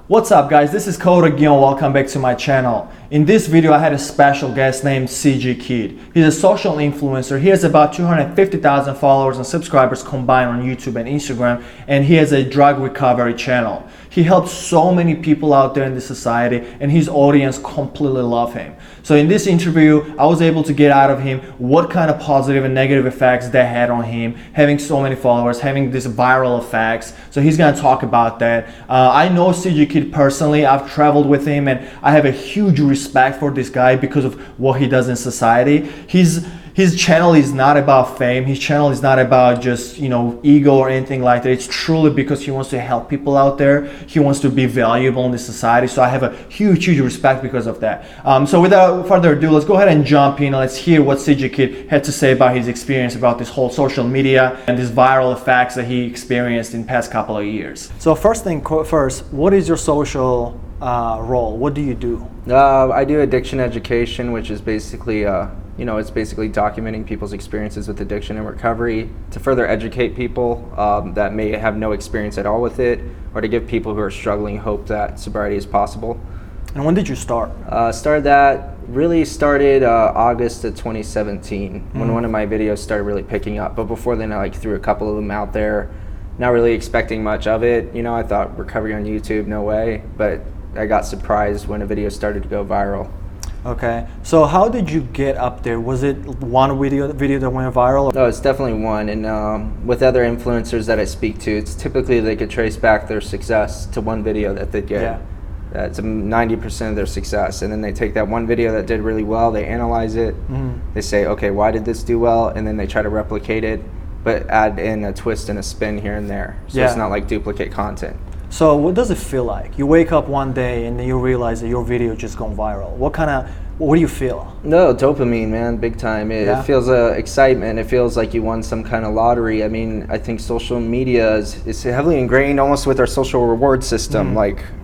What's up guys, this is Code again. Welcome back to my channel. In this video I had a special guest named CGKid. He's a social influencer. He has about 250,000 followers and subscribers combined on YouTube and Instagram, and he has a drug recovery channel. He helps so many people out there in the society, and his audience completely love him. So in this interview I was able to get out of him what kind of positive and negative effects they had on him, having so many followers, having these viral effects. So he's gonna talk about that. I know CGKid personally. I've traveled with him and I have a huge respect for this guy because of what he does in society. His channel is not about fame. His channel is not about just, ego or anything like that. It's truly because he wants to help people out there. He wants to be valuable in the society. So I have a huge respect because of that. So without further ado, let's go ahead and jump in and let's hear what CGKid had to say about his experience about this whole social media and these viral effects that he experienced in the past couple of years. So first thing first, what is your social role? What do you do? I do addiction education, which is basically it's basically documenting people's experiences with addiction and recovery to further educate people that may have no experience at all with it, or to give people who are struggling hope that sobriety is possible. And when did you start? Started August of 2017 when one of my videos started really picking up. But before then, I threw a couple of them out there, not really expecting much of it. I thought recovery on YouTube, no way. But I got surprised when a video started to go viral. Okay, so how did you get up there? Was it one video that went viral? No, it's definitely one. And with other influencers that I speak to, it's typically they could trace back their success to one video that they get. Yeah. That's 90% of their success. And then they take that one video that did really well, they analyze it, they say, okay, why did this do well? And then they try to replicate it, but add in a twist and a spin here and there. So it's not like duplicate content. So what does it feel like? You wake up one day and then you realize that your video just gone viral. What do you feel? No, dopamine, man, big time. It feels excitement. It feels like you won some kind of lottery. I mean, I think social media is heavily ingrained almost with our social reward system.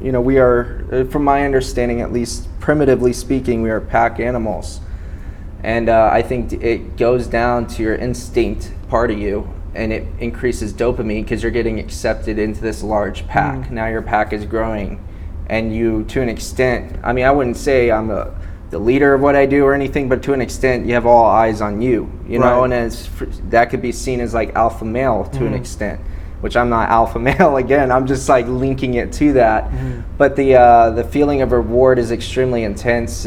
We are, from my understanding at least, primitively speaking, we are pack animals. And I think it goes down to your instinct part of you, and it increases dopamine because you're getting accepted into this large pack. Now your pack is growing, and you, to an extent, I mean, I wouldn't say I'm the leader of what I do or anything, but to an extent, you have all eyes on you, know, and that could be seen as like alpha male to an extent, which I'm not alpha male. Again, I'm just like linking it to that. But the feeling of reward is extremely intense.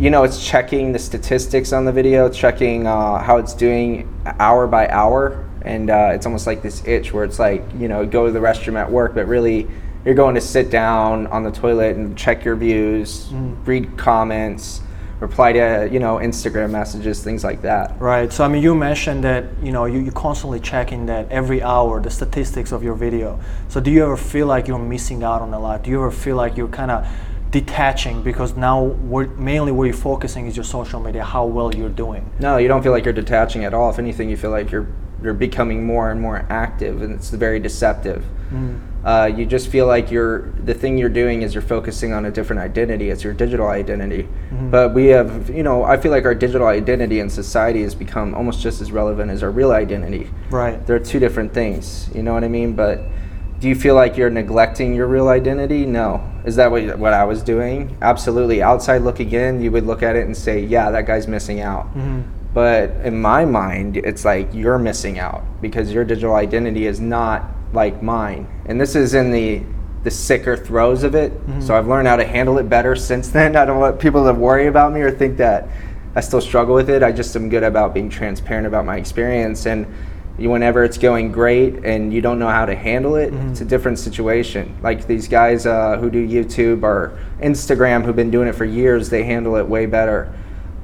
It's checking the statistics on the video, checking how it's doing hour by hour, and it's almost like this itch where it's like, go to the restroom at work, but really you're going to sit down on the toilet and check your views, read comments, reply to Instagram messages, things like that. Right. So I mean, you mentioned that you're constantly checking that every hour, the statistics of your video. So do you ever feel like you're missing out on a lot? Do you ever feel like you're kind of detaching because now mainly where you're focusing is your social media, how well you're doing? No, you don't feel like you're detaching at all. If anything, you feel like you're becoming more and more active, and it's very deceptive. You just feel like the thing you're doing is you're focusing on a different identity. It's your digital identity. But we have, I feel like our digital identity in society has become almost just as relevant as our real identity. Right. They're two different things, you know what I mean? But do you feel like you're neglecting your real identity? No. Is that what I was doing? Absolutely. Outside looking in, you would look at it and say, yeah, that guy's missing out. But in my mind, it's like you're missing out because your digital identity is not like mine. And this is in the sicker throes of it. So I've learned how to handle it better since then. I don't want people to worry about me or think that I still struggle with it. I just am good about being transparent about my experience. And whenever it's going great and you don't know how to handle it, it's a different situation. Like these guys who do YouTube or Instagram who've been doing it for years, they handle it way better.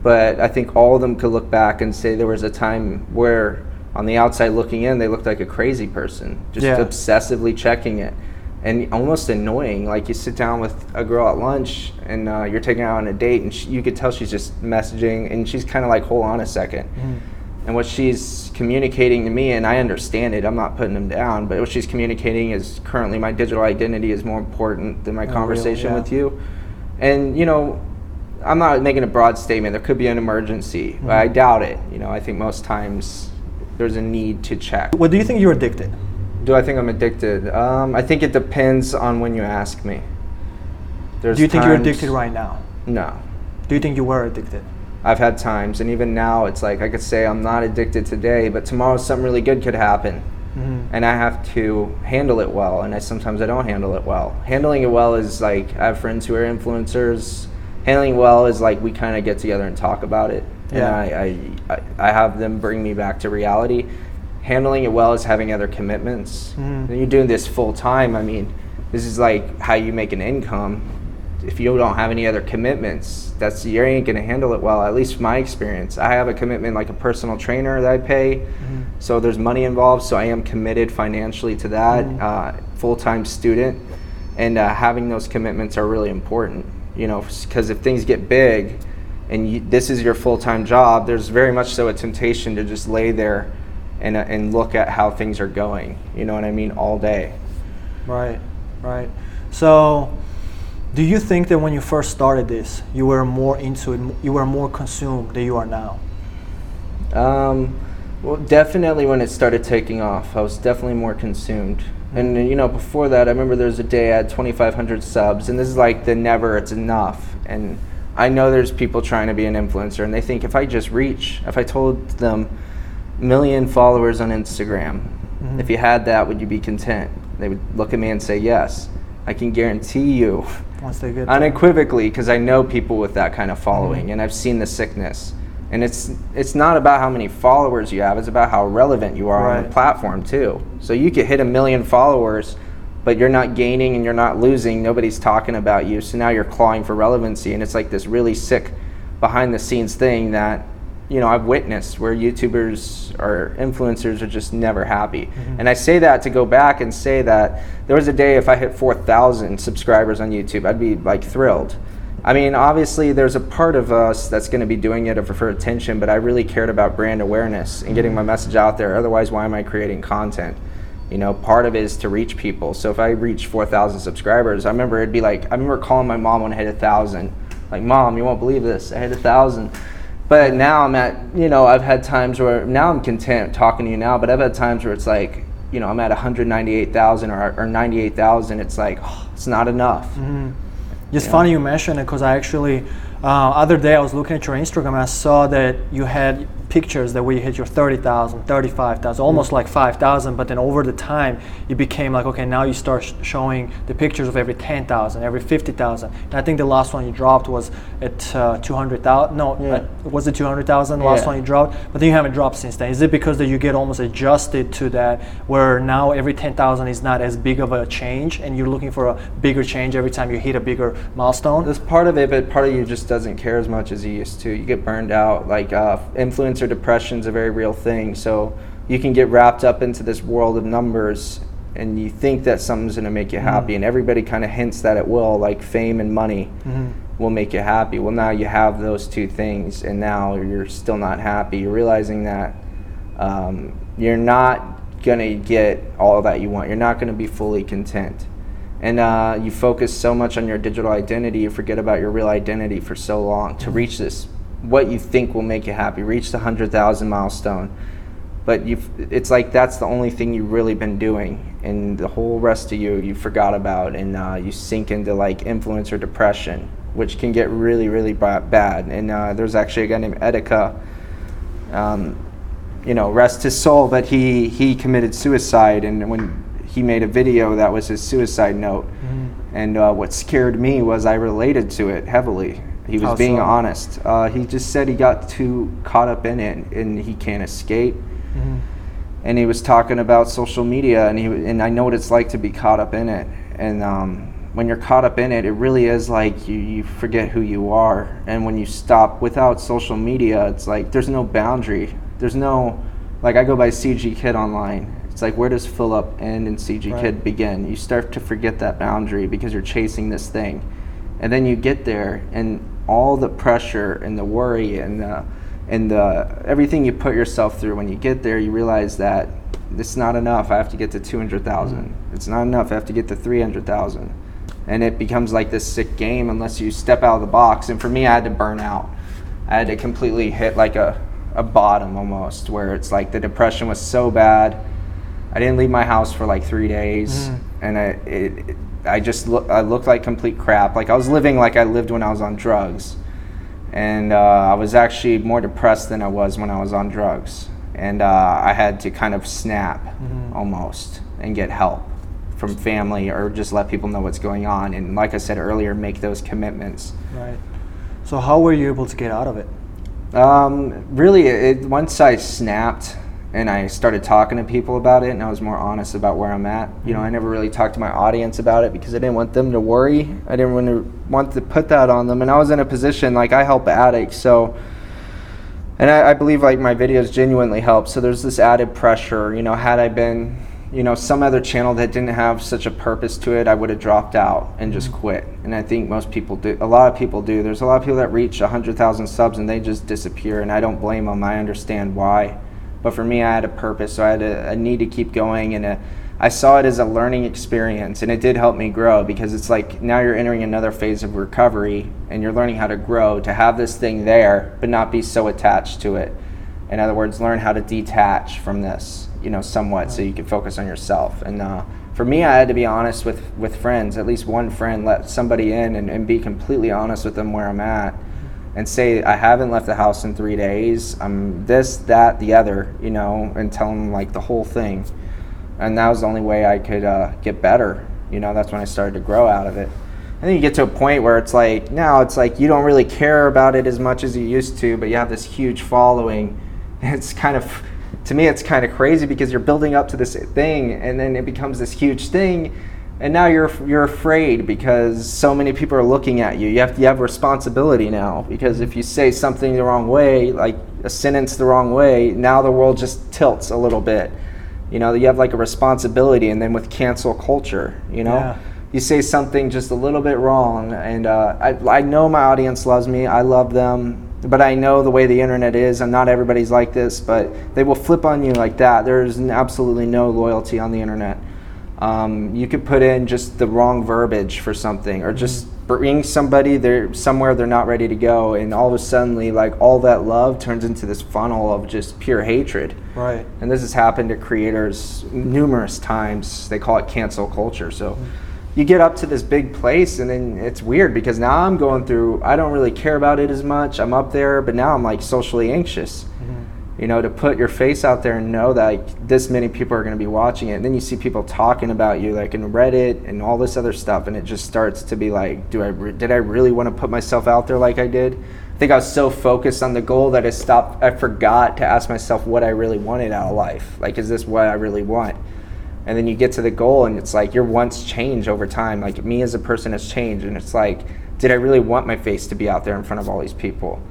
But I think all of them could look back and say there was a time where on the outside looking in, they looked like a crazy person, just obsessively checking it. And almost annoying. Like you sit down with a girl at lunch and you're taking her out on a date and you could tell she's just messaging and she's kind of like, hold on a second. And what she's communicating to me, and I understand it, I'm not putting them down, but what she's communicating is currently my digital identity is more important than my conversation with you. And, I'm not making a broad statement. There could be an emergency, but I doubt it. I think most times there's a need to check. What do you think you're addicted? Do I think I'm addicted? I think it depends on when you ask me. Do you think you're addicted right now? No. Do you think you were addicted? I've had times, and even now it's like I could say I'm not addicted today, but tomorrow something really good could happen. And I have to handle it well, and sometimes I don't handle it well. Handling it well is like, I have friends who are influencers. Handling well is like we kind of get together and talk about it. Yeah. And I have them bring me back to reality. Handling it well is having other commitments. And you're doing this full time. I mean, this is like how you make an income. If you don't have any other commitments, you ain't gonna handle it well. At least from my experience, I have a commitment like a personal trainer that I pay, so there's money involved. So I am committed financially to that. Full-time student, and having those commitments are really important. You know, because if things get big, and this is your full-time job, there's very much so a temptation to just lay there and look at how things are going. You know what I mean? All day. Right. So, do you think that when you first started this, you were more into it, you were more consumed than you are now? Well, definitely when it started taking off, I was definitely more consumed. And you know, before that, I remember there was a day I had 2,500 subs, and this is like the never, it's enough. And I know there's people trying to be an influencer, and they think if I told them 1 million followers on Instagram, if you had that, would you be content? They would look at me and say yes. I can guarantee you, once they get unequivocally, because I know people with that kind of following, and I've seen the sickness. And it's not about how many followers you have, it's about how relevant you are on the platform too. So you could hit 1 million followers, but you're not gaining and you're not losing, nobody's talking about you, so now you're clawing for relevancy, and it's like this really sick behind the scenes thing that, you know, I've witnessed where YouTubers or influencers are just never happy. And I say that to go back and say that there was a day if I hit 4,000 subscribers on YouTube, I'd be like thrilled. I mean, obviously there's a part of us that's going to be doing it for attention, but I really cared about brand awareness and getting my message out there. Otherwise, why am I creating content? You know, part of it is to reach people. So if I reach 4,000 subscribers, I remember calling my mom when I hit 1,000. Like, Mom, you won't believe this, I hit 1,000. But now I'm at, you know, I've had times where, now I'm content talking to you now, but I've had times where it's like, you know, I'm at 198,000 or 98,000. It's like, oh, it's not enough. It's funny you mentioned it, because I actually, other day I was looking at your Instagram and I saw that you had pictures that where you hit your 30,000, 35,000, almost like 5,000, but then over the time it became like, okay, now you start showing the pictures of every 10,000, every 50,000. And I think the last one you dropped was at 200,000. No, was it 200,000 the last one you dropped? But then you haven't dropped since then. Is it because that you get almost adjusted to that, where now every 10,000 is not as big of a change and you're looking for a bigger change every time you hit a bigger milestone? That's part of it, but part of you just doesn't care as much as you used to. You get burned out. Like influencer depression is a very real thing. So you can get wrapped up into this world of numbers and you think that something's going to make you happy, and everybody kind of hints that it will, like fame and money will make you happy. Well, now you have those two things and now you're still not happy. You're realizing that you're not going to get all that you want. You're not going to be fully content. And you focus so much on your digital identity, you forget about your real identity for so long to reach this, what you think will make you happy, reach the 100,000 milestone. But it's like that's the only thing you've really been doing, and the whole rest of you forgot about, and you sink into like influencer depression, which can get really, really bad. And there's actually a guy named Etika, you know, rest his soul, but he committed suicide, and when he made a video that was his suicide note, and what scared me was I related to it heavily. He was being honest. He just said he got too caught up in it and he can't escape. And he was talking about social media, and I know what it's like to be caught up in it. And when you're caught up in it, it really is like you forget who you are. And when you stop without social media, it's like there's no boundary. There's no, like I go by CGKid online. It's like, where does Philip end and CGKid begin? You start to forget that boundary because you're chasing this thing. And then you get there, and all the pressure and the worry and everything you put yourself through, when you get there, you realize that it's not enough. I have to get to 200,000. It's not enough. I have to get to 300,000. And it becomes like this sick game unless you step out of the box. And for me, I had to burn out. I had to completely hit like a bottom almost, where it's like the depression was so bad I didn't leave my house for like 3 days, and I looked like complete crap. Like I was living like I lived when I was on drugs, and I was actually more depressed than I was when I was on drugs, and I had to kind of snap almost and get help from family or just let people know what's going on, and like I said earlier, make those commitments. Right. So how were you able to get out of it? Really, once I snapped and I started talking to people about it, and I was more honest about where I'm at. You know, I never really talked to my audience about it because I didn't want them to worry. I didn't want to put that on them, and I was in a position, like, I help addicts, so, and I believe like my videos genuinely help. So there's this added pressure. You know, had I been, you know, some other channel that didn't have such a purpose to it, I would have dropped out and just quit. And I think most people do. A lot of people do. There's a lot of people that reach 100,000 subs and they just disappear, and I don't blame them. I understand why. But for me, I had a purpose, so I had a need to keep going, and I saw it as a learning experience, and it did help me grow, because it's like now you're entering another phase of recovery, and you're learning how to grow, to have this thing there, but not be so attached to it. In other words, learn how to detach from this, you know, somewhat, so you can focus on yourself. And for me, I had to be honest with friends, at least one friend, let somebody in and be completely honest with them where I'm at, and say, I haven't left the house in 3 days, I'm this, that, the other, you know, and tell them like the whole thing. And that was the only way I could get better. You know, that's when I started to grow out of it. And then you get to a point where it's like, now it's like you don't really care about it as much as you used to, but you have this huge following. It's kind of, to me, it's kind of crazy, because you're building up to this thing, and then it becomes this huge thing, and now you're afraid because so many people are looking at you. You have responsibility now, because if you say something the wrong way, like a sentence the wrong way, now the world just tilts a little bit. You know, you have like a responsibility. And then with cancel culture, you know, you say something just a little bit wrong, and I know my audience loves me, I love them, but I know the way the internet is, and not everybody's like this, but they will flip on you like that. There's absolutely no loyalty on the internet. You could put in just the wrong verbiage for something, or just bring somebody there somewhere they're not ready to go, and all of a sudden, like, all that love turns into this funnel of just pure hatred. Right. And this has happened to creators numerous times. They call it cancel culture. So you get up to this big place, and then it's weird, because now I'm going through, I don't really care about it as much. I'm up there, but now I'm like socially anxious. You know, to put your face out there and know that like, this many people are going to be watching it. And then you see people talking about you, like in Reddit and all this other stuff, and it just starts to be like, did I really want to put myself out there like I did? I think I was so focused on the goal that I forgot to ask myself what I really wanted out of life. Like, is this what I really want? And then you get to the goal, and it's like your wants change over time. Like, me as a person has changed, and it's like, did I really want my face to be out there in front of all these people?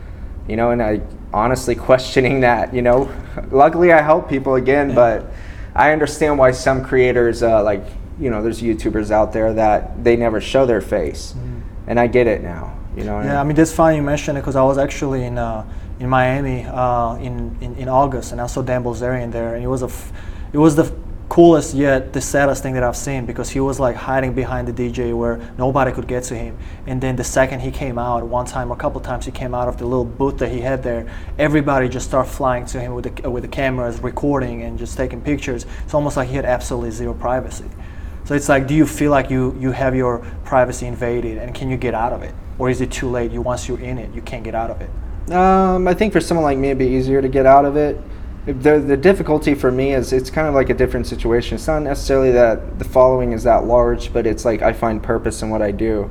You know, and I honestly questioning that, you know. Luckily I help people again, but I understand why some creators, like, you know, there's YouTubers out there that they never show their face, and I get it now, you know. Yeah, I mean, that's funny you mentioned it, because I was actually in Miami in August, and I saw Dan Bilzerian there, and it was the coolest yet the saddest thing that I've seen, because he was like hiding behind the DJ where nobody could get to him. And then the second he came out, one time, a couple times he came out of the little booth that he had there, everybody just started flying to him with the cameras, recording and just taking pictures. It's almost like he had absolutely zero privacy. So it's like, do you feel like you have your privacy invaded, and can you get out of it? Or is it too late? Once you're in it, you can't get out of it? I think for someone like me, it'd be easier to get out of it. The difficulty for me is it's kind of like a different situation. It's not necessarily that the following is that large, but it's like I find purpose in what I do.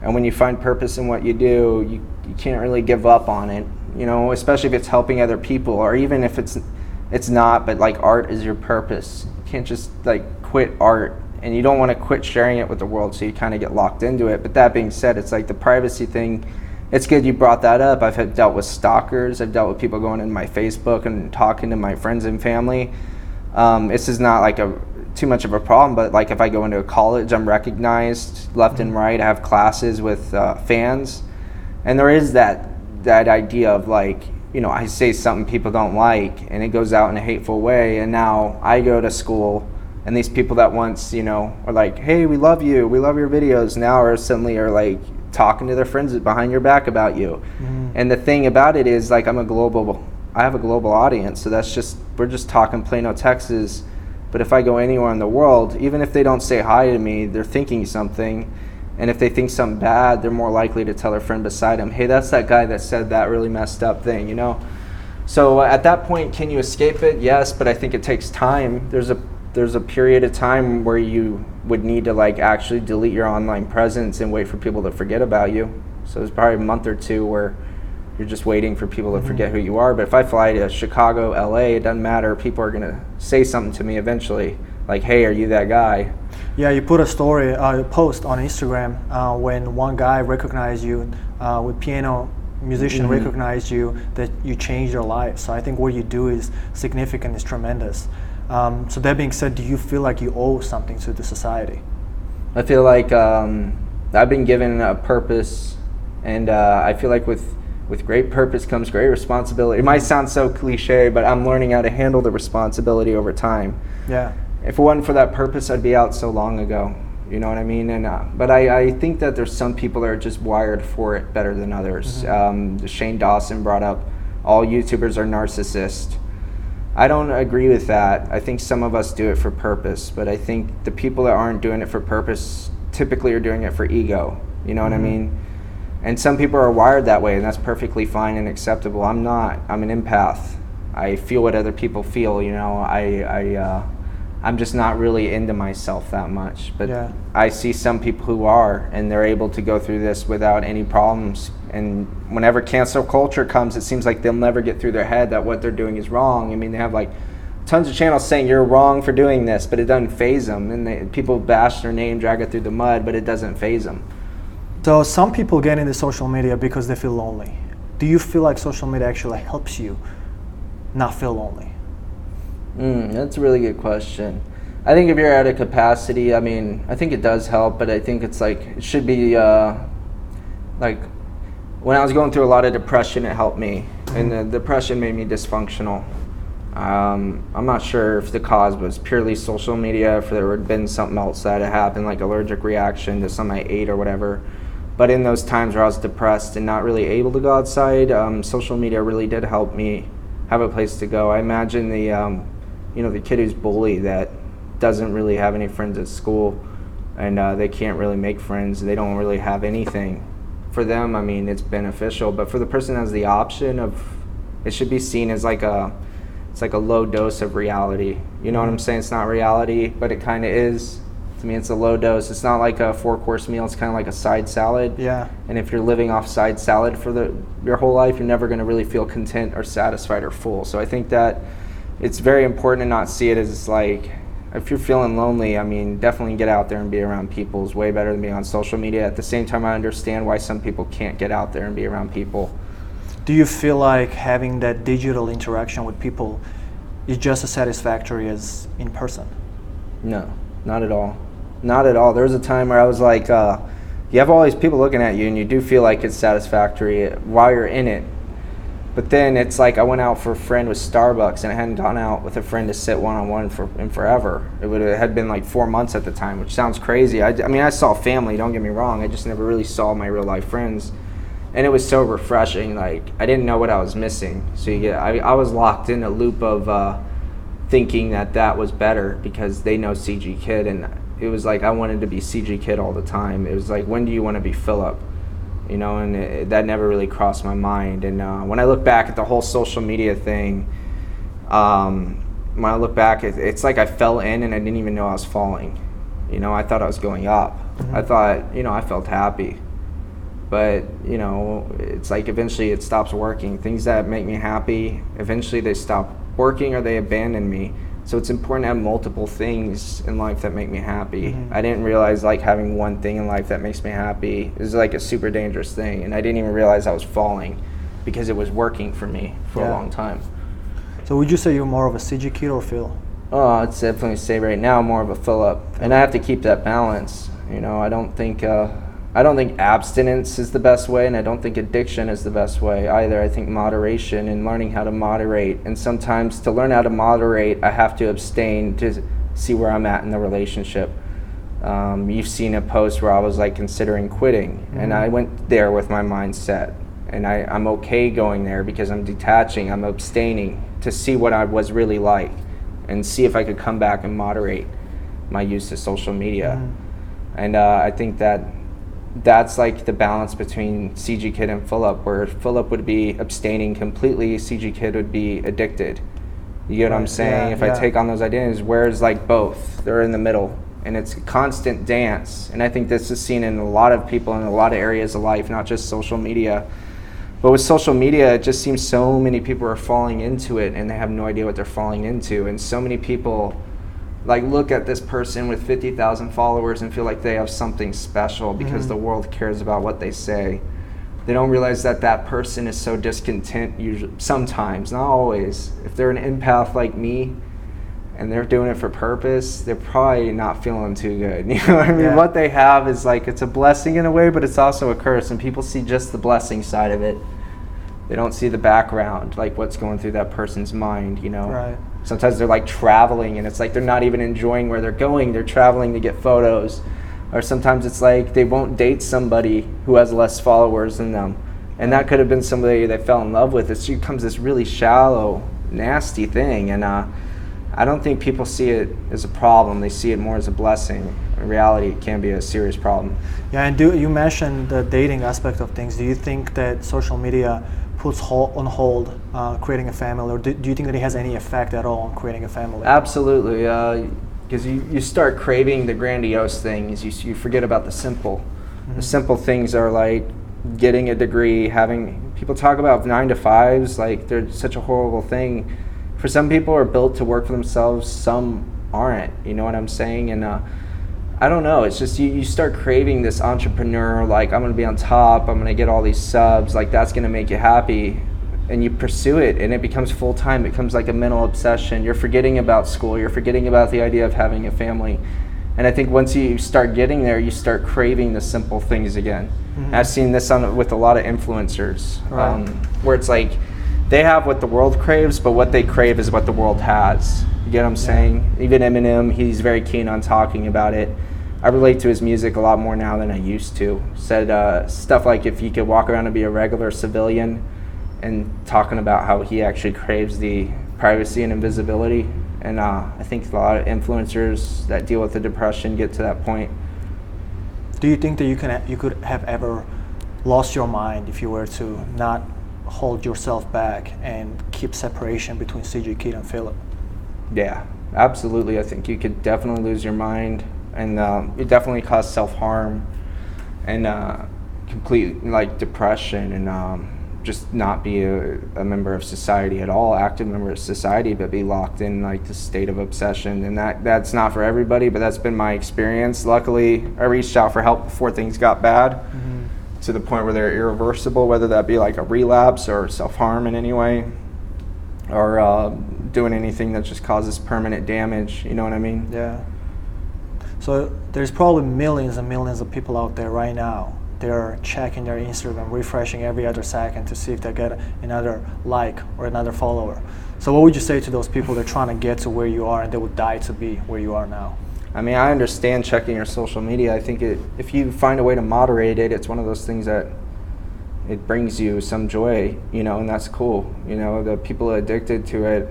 And when you find purpose in what you do, you can't really give up on it, you know, especially if it's helping other people, or even if it's not, but like art is your purpose. You can't just like quit art, and you don't want to quit sharing it with the world, so you kind of get locked into it. But that being said, it's like the privacy thing. It's good you brought that up. I've dealt with stalkers. I've dealt with people going into my Facebook and talking to my friends and family. This is not like too much of a problem, but like if I go into a college, I'm recognized left and right. I have classes with fans, and there is that idea of like, you know, I say something people don't like, and it goes out in a hateful way, and now I go to school, and these people that once, you know, are like, hey, we love you, we love your videos, now are suddenly are like talking to their friends behind your back about you. And the thing about it is, like, I have a global audience, so we're just talking Plano, Texas, But if I go anywhere in the world, even if they don't say hi to me, they're thinking something. And if they think something bad, they're more likely to tell their friend beside them, hey, that's that guy that said that really messed up thing, you know? So at that point, can you escape it? Yes, but I think it takes time. There's a period of time where you would need to like actually delete your online presence and wait for people to forget about you. So there's probably a month or two where you're just waiting for people to forget who you are. But if I fly to Chicago, LA, it doesn't matter. People are gonna say something to me eventually, like, hey, are you that guy? Yeah, you put a post on Instagram when one guy recognized you with piano musician recognized you, that you changed their life. So I think what you do is significant, is tremendous. So that being said, do you feel like you owe something to the society? I feel like I've been given a purpose, and I feel like with great purpose comes great responsibility. It might sound so cliche, but I'm learning how to handle the responsibility over time. Yeah. If it wasn't for that purpose, I'd be out so long ago. You know what I mean? And but I think that there's some people that are just wired for it better than others. Shane Dawson brought up all YouTubers are narcissists. I don't agree with that. I think some of us do it for purpose, but I think the people that aren't doing it for purpose typically are doing it for ego. You know what I mean? And some people are wired that way, and that's perfectly fine and acceptable. I'm not. I'm an empath. I feel what other people feel. You know, I'm just not really into myself that much. But yeah. I see some people who are, and they're able to go through this without any problems. And whenever cancel culture comes, it seems like they'll never get through their head that what they're doing is wrong. I mean, they have like tons of channels saying you're wrong for doing this, but it doesn't faze them. And people bash their name, drag it through the mud, but it doesn't faze them. So some people get into social media because they feel lonely. Do you feel like social media actually helps you not feel lonely? That's a really good question. I think if you're at a capacity, I mean, I think it does help, but I think it's like, it should be like when I was going through a lot of depression, it helped me. And the depression made me dysfunctional. I'm not sure if the cause was purely social media, if there had been something else that had happened, like allergic reaction to something I ate or whatever. But in those times where I was depressed and not really able to go outside, social media really did help me have a place to go. I imagine the kid who's bullied that doesn't really have any friends at school, and they can't really make friends. They don't really have anything. For them, I mean, it's beneficial. But for the person that has the option of, it should be seen as like it's like a low dose of reality. You know what I'm saying? It's not reality, but it kind of is. To me, it's a low dose. It's not like a 4-course meal. It's kind of like a side salad. Yeah. And if you're living off side salad for your whole life, you're never going to really feel content or satisfied or full. So I think that it's very important to not see it as like, if you're feeling lonely, I mean, definitely get out there and be around people is way better than being on social media. At the same time, I understand why some people can't get out there and be around people. Do you feel like having that digital interaction with people is just as satisfactory as in person? No, not at all. Not at all. There was a time where I was like, you have all these people looking at you and you do feel like it's satisfactory while you're in it. But then it's like I went out for a friend with Starbucks, and I hadn't gone out with a friend to sit one-on-one in forever. It had been like 4 months at the time, which sounds crazy. I mean, I saw family, don't get me wrong. I just never really saw my real life friends. And it was so refreshing. Like, I didn't know what I was missing. So I was locked in a loop of thinking that was better because they know CGKid, and it was like I wanted to be CGKid all the time. It was like, when do you want to be Philip? You know, and that never really crossed my mind. And when I look back at the whole social media thing, when I look back, it's like I fell in and I didn't even know I was falling. You know, I thought I was going up. I thought, I felt happy. But, it's like eventually it stops working. Things that make me happy, eventually they stop working or they abandon me. So it's important to have multiple things in life that make me happy. I didn't realize like having one thing in life that makes me happy is like a super dangerous thing. And I didn't even realize I was falling because it was working for me for a long time. So would you say you're more of a CGKid or Phil? Oh, I'd definitely say right now I'm more of a Philip. And I have to keep that balance. I don't think abstinence is the best way, and I don't think addiction is the best way either. I think moderation and learning how to moderate. And sometimes to learn how to moderate, I have to abstain to see where I'm at in the relationship. You've seen a post where I was like considering quitting, and I went there with my mindset. And I'm okay going there because I'm detaching, I'm abstaining to see what I was really like. and see if I could come back and moderate my use of social media. And I think that's like the balance between CGKid and Philip, where Philip would be abstaining completely, CGKid would be addicted. You get what I'm saying? If I take on those identities, whereas like both, they're in the middle, and it's a constant dance. And I think this is seen in a lot of people in a lot of areas of life, not just social media. But with social media, it just seems so many people are falling into it and they have no idea what they're falling into. And so many people like look at this person with 50,000 followers and feel like they have something special because the world cares about what they say. They don't realize that that person is so discontent, usually, sometimes, not always. If they're an empath like me and they're doing it for purpose, they're probably not feeling too good. You know what I mean? What they have is like, it's a blessing in a way, but it's also a curse, and people see just the blessing side of it. They don't see the background, like what's going through that person's mind, you know? Right. Sometimes they're like traveling and it's like they're not even enjoying where they're going. They're traveling to get photos. Or sometimes it's like they won't date somebody who has less followers than them. And that could have been somebody they fell in love with. It becomes this really shallow, nasty thing. And I don't think people see it as a problem. They see it more as a blessing. In reality, it can be a serious problem. Yeah, and you mentioned the dating aspect of things. Do you think that social media puts on hold creating a family, or do you think that it has any effect at all on creating a family? Absolutely, because you start craving the grandiose things. You forget about the simple. The simple things are like getting a degree, having people talk about 9 to 5s like they're such a horrible thing. For some people are built to work for themselves, some aren't. You know what I'm saying? And I don't know, it's just you start craving this entrepreneur, like I'm gonna be on top, I'm gonna get all these subs, like that's gonna make you happy, and you pursue it and it becomes full-time, it becomes like a mental obsession. You're forgetting about school, you're forgetting about the idea of having a family. And I think once you start getting there, you start craving the simple things again. I've seen this with a lot of influencers, where it's like they have what the world craves, but what they crave is what the world has. You get what I'm saying? Even Eminem, he's very keen on talking about it. I relate to his music a lot more now than I used to. Said stuff like if he could walk around and be a regular civilian, and talking about how he actually craves the privacy and invisibility. And I think a lot of influencers that deal with the depression get to that point. Do you think that you could have ever lost your mind if you were to not hold yourself back and keep separation between CGKid and Philip? Yeah, absolutely. I think you could definitely lose your mind, and it definitely cause self-harm and complete like depression, and just not be a member of society at all, active member of society, but be locked in like the state of obsession. And that's not for everybody, but that's been my experience. Luckily, I reached out for help before things got bad, to the point where they're irreversible, whether that be like a relapse or self-harm in any way, or doing anything that just causes permanent damage. You know what I mean? Yeah. So there's probably millions and millions of people out there right now. They're checking their Instagram, refreshing every other second to see if they get another like or another follower. So what would you say to those people that are trying to get to where you are and they would die to be where you are now? I mean, I understand checking your social media. I think if you find a way to moderate it, it's one of those things that it brings you some joy, you know, and that's cool. You know, the people addicted to it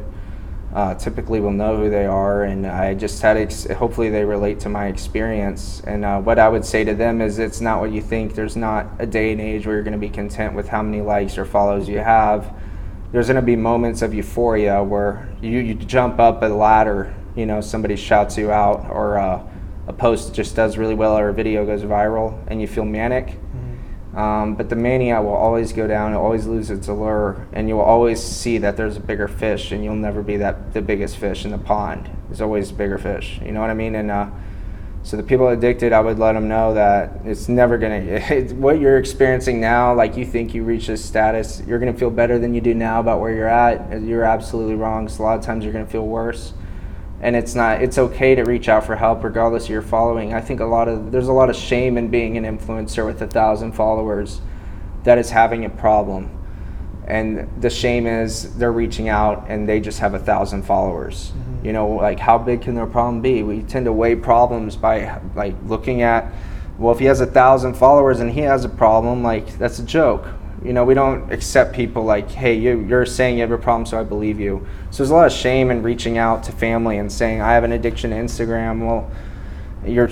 typically will know who they are, and I just had hopefully they relate to my experience. And what I would say to them is, it's not what you think. There's not a day and age where you're going to be content with how many likes or follows you have. There's going to be moments of euphoria where you jump up a ladder, you know, somebody shouts you out, or a post just does really well, or a video goes viral, and you feel manic. But the mania will always go down, it'll always lose its allure, and you'll always see that there's a bigger fish, and you'll never be the biggest fish in the pond. There's always a bigger fish, you know what I mean? And so the people addicted, I would let them know that it's never gonna, what you're experiencing now, like you think you reach this status, you're gonna feel better than you do now about where you're at. You're absolutely wrong. So a lot of times you're gonna feel worse. And it's okay to reach out for help regardless of your following. I think there's a lot of shame in being an influencer with 1,000 followers that is having a problem. And the shame is they're reaching out and they just have 1,000 followers. You know, like how big can their problem be? We tend to weigh problems by like looking at, well, if he has 1,000 followers and he has a problem, like that's a joke. You know, we don't accept people like, hey, you're saying you have a problem, so I believe you. So there's a lot of shame in reaching out to family and saying, I have an addiction to Instagram. Well, your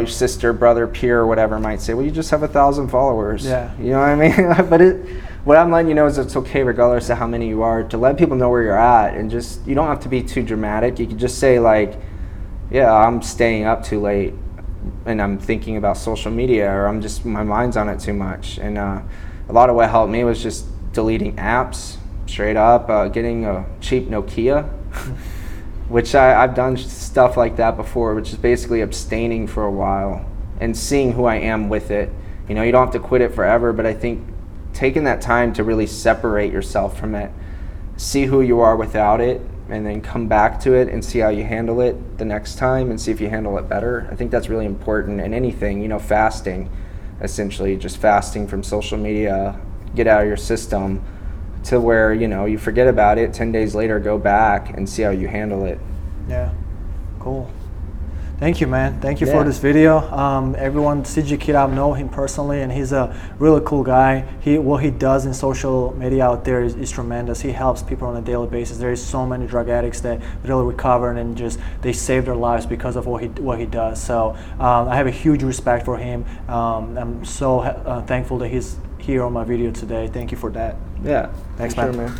sister, brother, peer, or whatever might say, well, you just have 1,000 followers. Yeah. You know what I mean? But what I'm letting you know is it's okay, regardless of how many you are, to let people know where you're at, and just, you don't have to be too dramatic. You can just say like, yeah, I'm staying up too late, and I'm thinking about social media, or my mind's on it too much. And a lot of what helped me was just deleting apps, straight up, getting a cheap Nokia, which I've done stuff like that before, which is basically abstaining for a while and seeing who I am with it. You know, you don't have to quit it forever, but I think taking that time to really separate yourself from it, see who you are without it, and then come back to it and see how you handle it the next time and see if you handle it better. I think that's really important in anything, you know, fasting, essentially just fasting from social media, get out of your system to where, you know, you forget about it, 10 days later, go back and see how you handle it. Yeah, cool. Thank you, man. Thank you for this video. Everyone, CGKid, I know him personally, and he's a really cool guy. What he does in social media out there is tremendous. He helps people on a daily basis. There is so many drug addicts that really recover and just they save their lives because of what he does. So I have a huge respect for him. I'm so thankful that he's here on my video today. Thank you for that. Yeah, thanks, sure, man.